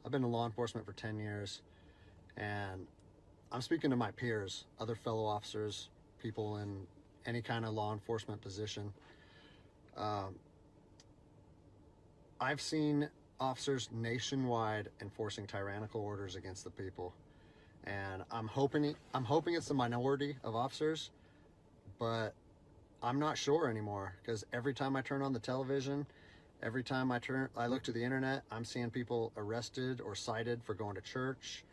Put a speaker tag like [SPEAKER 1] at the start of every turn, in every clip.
[SPEAKER 1] I've been in law enforcement for 10 years, and I'm speaking to my peers, other fellow officers, people in any kind of law enforcement position. I've seen officers nationwide enforcing tyrannical orders against the people, and I'm hoping it's the minority of officers, but I'm not sure anymore, because every time I turn on the television, every time I look to the internet, I'm seeing people arrested or cited for going to church,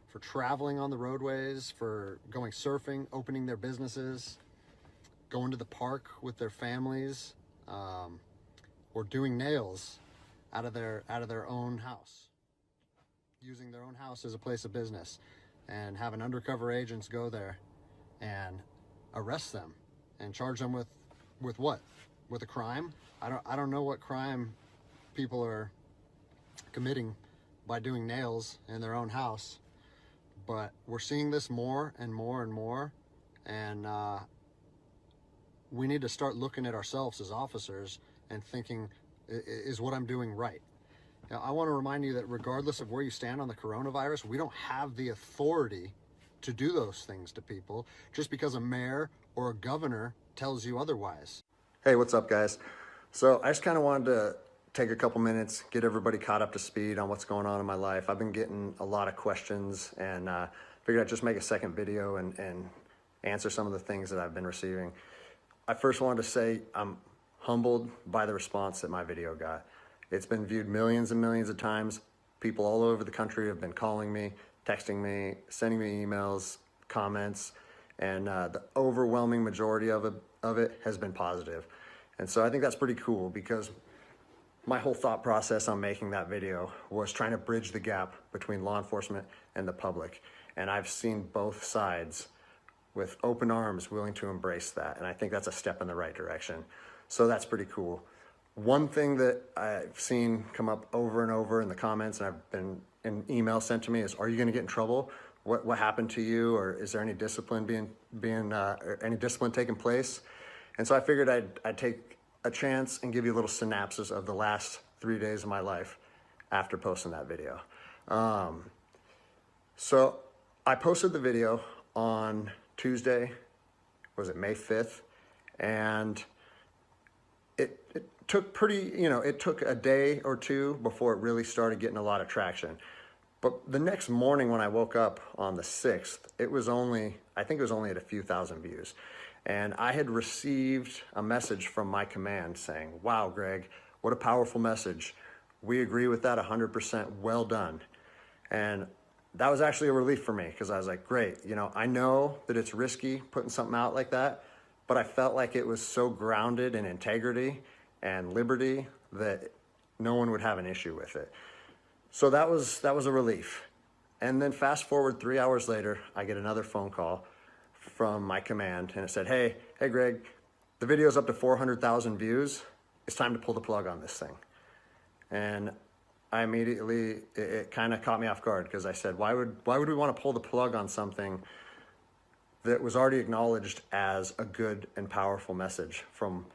[SPEAKER 1] for traveling on the roadways, for going surfing, opening their businesses, going to the park with their families, or doing nails out of their own house, using their own house as a place of business, and having undercover agents go there and arrest them and charge them with what? With a crime? I don't know what crime people are committing by doing nails in their own house, but we're seeing this more and more and more, and we need to start looking at ourselves as officers and thinking, is what I'm doing right? Now, I want to remind you that regardless of where you stand on the coronavirus, we don't have the authority to do those things to people just because a mayor or a governor tells you otherwise.
[SPEAKER 2] Hey, what's up, guys? So I just kind of wanted to take a couple minutes, get everybody caught up to speed on what's going on in my life. I've been getting a lot of questions, and figured I'd just make a second video and answer some of the things that I've been receiving. I first wanted to say I'm humbled by the response that my video got. It's been viewed millions and millions of times. People all over the country have been calling me, texting me, sending me emails, comments, and the overwhelming majority of it has been positive. And so I think that's pretty cool, because my whole thought process on making that video was trying to bridge the gap between law enforcement and the public. And I've seen both sides with open arms willing to embrace that. And I think that's a step in the right direction. So that's pretty cool. One thing that I've seen come up over and over in the comments, and I've been in email sent to me, is, are you gonna get in trouble? What happened to you? Or is there any discipline any discipline taking place? And so I figured I'd take a chance and give you a little synopsis of the last 3 days of my life after posting that video. So I posted the video on Tuesday, was it May 5th? And it took it took a day or two before it really started getting a lot of traction. But the next morning when I woke up on the 6th, I think it was only at a few thousand views. And I had received a message from my command saying, wow, Greg, what a powerful message. We agree with that 100%, well done. And that was actually a relief for me, because I was like, great, I know that it's risky putting something out like that, but I felt like it was so grounded in integrity and liberty that no one would have an issue with it. So that was a relief. And then fast forward 3 hours later, I get another phone call from my command, and it said, hey Greg, the video's up to 400,000 views. It's time to pull the plug on this thing. And I immediately, it kind of caught me off guard, because I said, why would we want to pull the plug on something that was already acknowledged as a good and powerful message from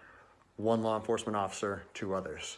[SPEAKER 2] one law enforcement officer to others?